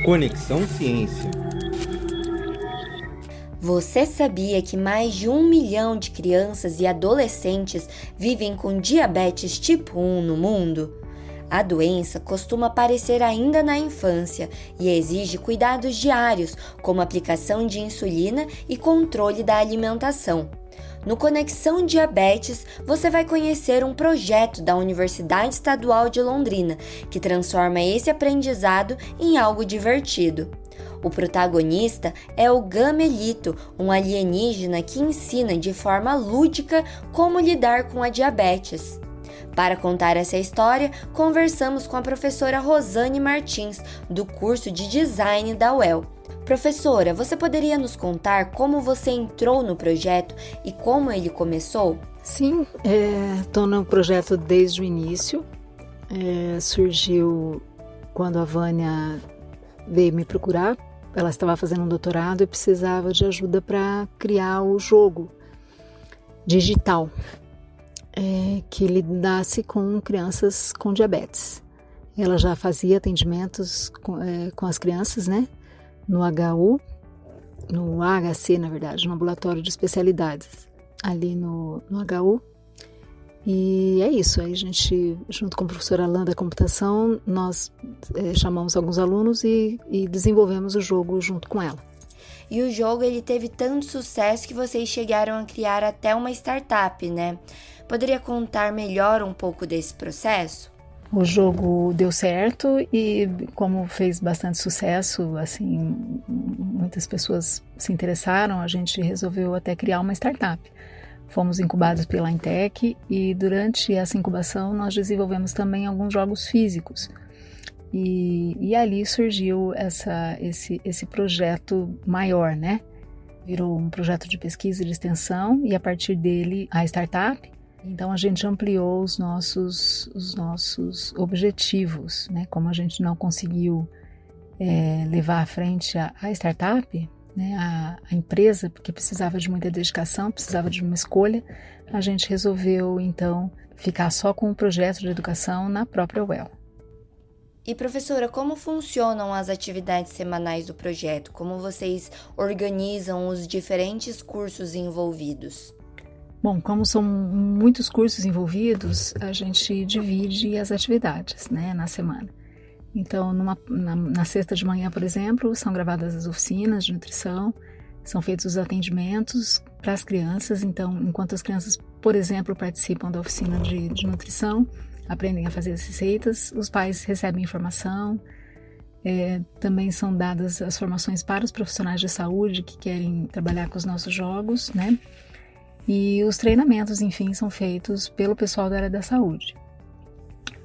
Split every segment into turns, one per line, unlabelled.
Conexão Ciência.
Você sabia que mais de 1 milhão de crianças e adolescentes vivem com diabetes tipo 1 no mundo? A doença costuma aparecer ainda na infância e exige cuidados diários, como aplicação de insulina e controle da alimentação. No Conexão Diabetes, você vai conhecer um projeto da Universidade Estadual de Londrina que transforma esse aprendizado em algo divertido. O protagonista é o Gamelito, um alienígena que ensina de forma lúdica como lidar com a diabetes. Para contar essa história, conversamos com a professora Rosane Martins, do curso de Design da UEL. Professora, você poderia nos contar como você entrou no projeto e como ele começou?
Sim, estou no projeto desde o início. Surgiu quando a Vânia veio me procurar. Ela estava fazendo um doutorado e precisava de ajuda para criar o jogo digital que lidasse com crianças com diabetes. Ela já fazia atendimentos com as crianças, né? No HU, no AHC, na verdade, no ambulatório de especialidades, ali no HU. E é isso, aí a gente, junto com a professora Alain da computação, nós chamamos alguns alunos e desenvolvemos o jogo junto com ela.
E o jogo ele teve tanto sucesso que vocês chegaram a criar até uma startup, né? Poderia contar melhor um pouco desse processo?
O jogo deu certo e como fez bastante sucesso, assim, muitas pessoas se interessaram, a gente resolveu até criar uma startup. Fomos incubados pela Intec e durante essa incubação nós desenvolvemos também alguns jogos físicos. E ali surgiu esse projeto maior, né? Virou um projeto de pesquisa e de extensão e a partir dele a startup. Então a gente ampliou os nossos objetivos, né? Como a gente não conseguiu levar à frente a startup, né? A empresa, porque precisava de muita dedicação, precisava de uma escolha, a gente resolveu então ficar só com o projeto de educação na própria UEL.
E professora, como funcionam as atividades semanais do projeto? Como vocês organizam os diferentes cursos envolvidos?
Bom, como são muitos cursos envolvidos, a gente divide as atividades, né, na semana. Então, na sexta de manhã, por exemplo, são gravadas as oficinas de nutrição, são feitos os atendimentos para as crianças. Então, enquanto as crianças, por exemplo, participam da oficina de nutrição, aprendem a fazer as receitas, os pais recebem informação. Também são dadas as formações para os profissionais de saúde que querem trabalhar com os nossos jogos, né? E os treinamentos, enfim, são feitos pelo pessoal da área da saúde.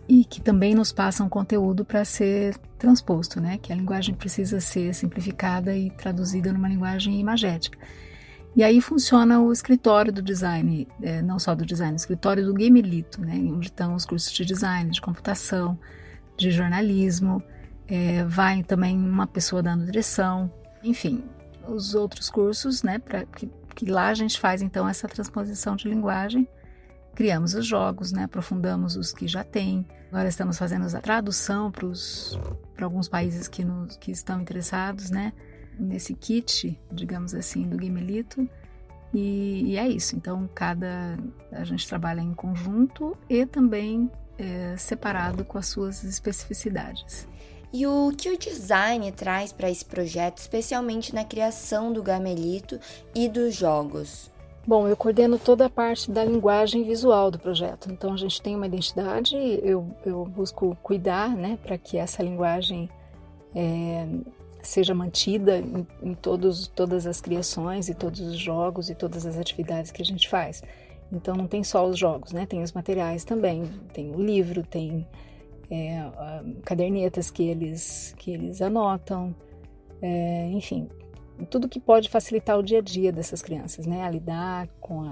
E que também nos passam conteúdo para ser transposto, né? Que a linguagem precisa ser simplificada e traduzida numa linguagem imagética. E aí funciona o escritório do design, não só do design, o escritório do Gamelito, né? Onde estão os cursos de design, de computação, de jornalismo, vai também uma pessoa dando direção, enfim, os outros cursos, né? Que lá a gente faz então essa transposição de linguagem, criamos os jogos, né? Aprofundamos os que já tem. Agora estamos fazendo a tradução para alguns países que estão interessados, né? Nesse kit, digamos assim, do Gamelito. E é isso. Então, a gente trabalha em conjunto e também separado com as suas especificidades.
E o que o design traz para esse projeto, especialmente na criação do Gamelito e dos jogos?
Bom, eu coordeno toda a parte da linguagem visual do projeto. Então, a gente tem uma identidade, eu busco cuidar, né, para que essa linguagem seja mantida em todas as criações e todos os jogos e todas as atividades que a gente faz. Então, não tem só os jogos, né? Tem os materiais também, tem o livro, tem cadernetas que eles anotam, enfim, tudo que pode facilitar o dia a dia dessas crianças, né? A lidar com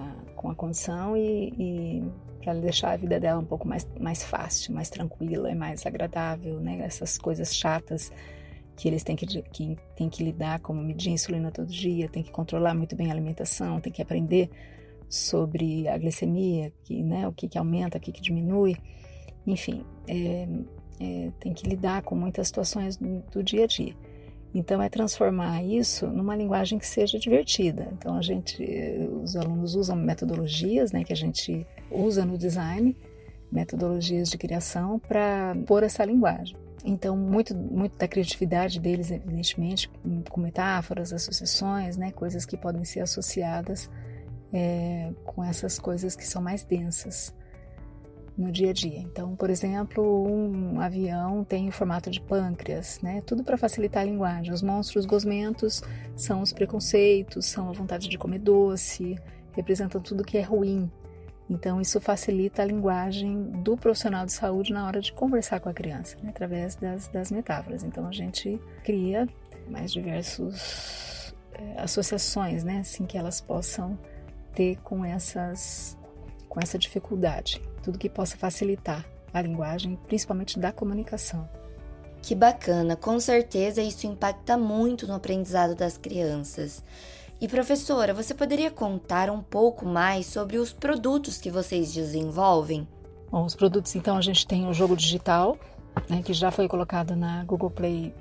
a condição e para deixar a vida dela um pouco mais fácil, mais tranquila e mais agradável, né? Essas coisas chatas que eles têm que lidar, como medir insulina todo dia, tem que controlar muito bem a alimentação, tem que aprender sobre a glicemia, o que aumenta, o que diminui, enfim, tem que lidar com muitas situações do dia a dia. Então, é transformar isso numa linguagem que seja divertida. Então, os alunos usam metodologias, né, que a gente usa no design, metodologias de criação para pôr essa linguagem. Então, muito da criatividade deles, evidentemente, com metáforas, associações, né, coisas que podem ser associadas com essas coisas que são mais densas no dia a dia. Então, por exemplo, um avião tem o formato de pâncreas, né? Tudo para facilitar a linguagem. Os monstros gosmentos são os preconceitos, são a vontade de comer doce, representam tudo que é ruim. Então, isso facilita a linguagem do profissional de saúde na hora de conversar com a criança, né? Através das metáforas. Então, a gente cria mais diversas associações, né? Assim, que elas possam ter com essa dificuldade. Tudo que possa facilitar a linguagem, principalmente da comunicação.
Que bacana, com certeza isso impacta muito no aprendizado das crianças. E professora, você poderia contar um pouco mais sobre os produtos que vocês desenvolvem?
Bom, os produtos, então, a gente tem o jogo digital, né, que já foi colocado na Google Play,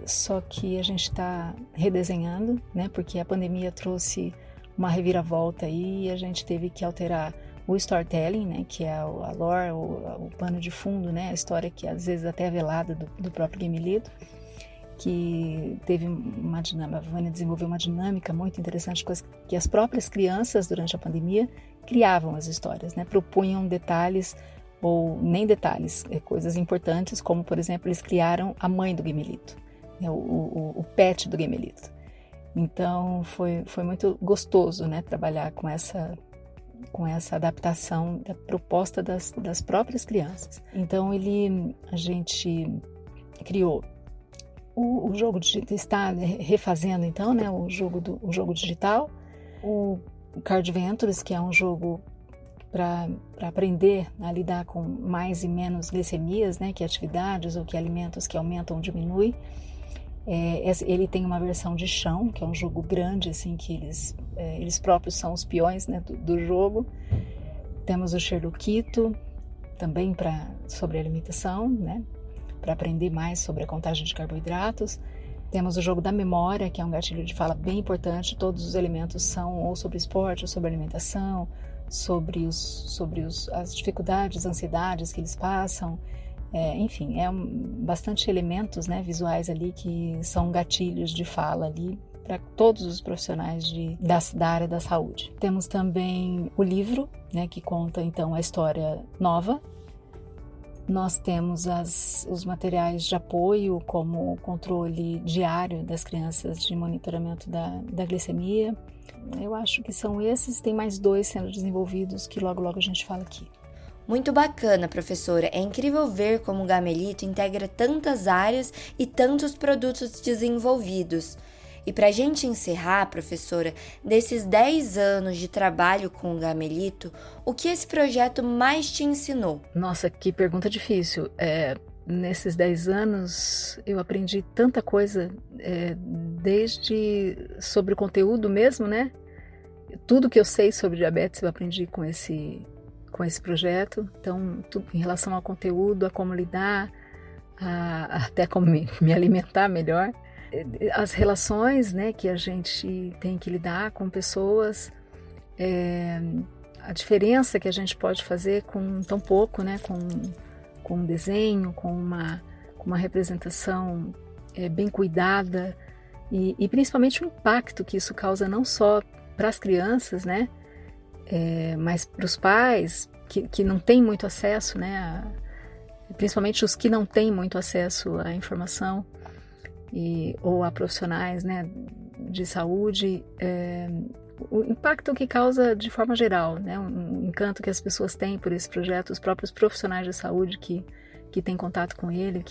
só que a gente está redesenhando, né, porque a pandemia trouxe uma reviravolta aí e a gente teve que alterar o storytelling, né, que é a lore, o pano de fundo, né, a história que às vezes até é velada do próprio Gamelito, que teve uma dinâmica, a Vânia desenvolveu uma dinâmica muito interessante, coisa que as próprias crianças durante a pandemia criavam as histórias, né, propunham detalhes ou nem detalhes, coisas importantes, como por exemplo eles criaram a mãe do Gamelito, né, o pet do Gamelito. Então foi muito gostoso, né, trabalhar com essa adaptação da proposta das próprias crianças. Então a gente criou o jogo digital, está refazendo então, né, o jogo digital, o Card Ventures, que é um jogo para aprender a lidar com mais e menos glicemias, né, que atividades ou que alimentos que aumentam ou diminuem. Ele tem uma versão de chão, que é um jogo grande, assim, que eles próprios são os peões, né, do jogo. Temos o Sherlockito, também sobre alimentação, né, para aprender mais sobre a contagem de carboidratos. Temos o jogo da memória, que é um gatilho de fala bem importante. Todos os elementos são ou sobre esporte, ou sobre alimentação, sobre as dificuldades, ansiedades que eles passam. Enfim, bastante elementos, né, visuais ali que são gatilhos de fala ali para todos os profissionais da área da saúde. Temos também o livro, né, que conta então a história nova. Nós temos os materiais de apoio, como o controle diário das crianças de monitoramento da glicemia. Eu acho que são esses, tem mais 2 sendo desenvolvidos que logo a gente fala aqui.
Muito bacana, professora. É incrível ver como o Gamelito integra tantas áreas e tantos produtos desenvolvidos. E para a gente encerrar, professora, desses 10 anos de trabalho com o Gamelito, o que esse projeto mais te ensinou?
Nossa, que pergunta difícil. Nesses 10 anos eu aprendi tanta coisa, desde sobre o conteúdo mesmo, né? Tudo que eu sei sobre diabetes eu aprendi com esse projeto. Então, tudo em relação ao conteúdo, a como lidar, até como me alimentar melhor. As relações, né, que a gente tem que lidar com pessoas, a diferença que a gente pode fazer com tão pouco, né, com um desenho, com uma representação bem cuidada e principalmente o impacto que isso causa não só para as crianças, né, mas para os pais que não têm muito acesso, né, principalmente os que não têm muito acesso à informação ou a profissionais, né, de saúde, o impacto que causa de forma geral, né, um encanto que as pessoas têm por esse projeto, os próprios profissionais de saúde que têm contato com ele,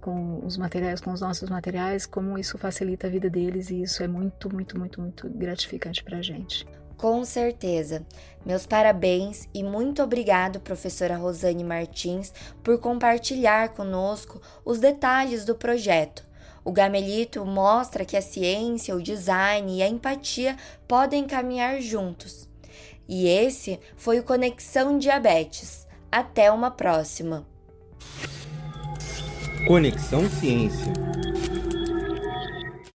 com os materiais, com os nossos materiais, como isso facilita a vida deles, e isso é muito, muito, muito, muito gratificante para a gente.
Com certeza. Meus parabéns e muito obrigado, professora Rosane Martins, por compartilhar conosco os detalhes do projeto. O Gamelito mostra que a ciência, o design e a empatia podem caminhar juntos. E esse foi o Conexão Diabetes. Até uma próxima.
Conexão Ciência.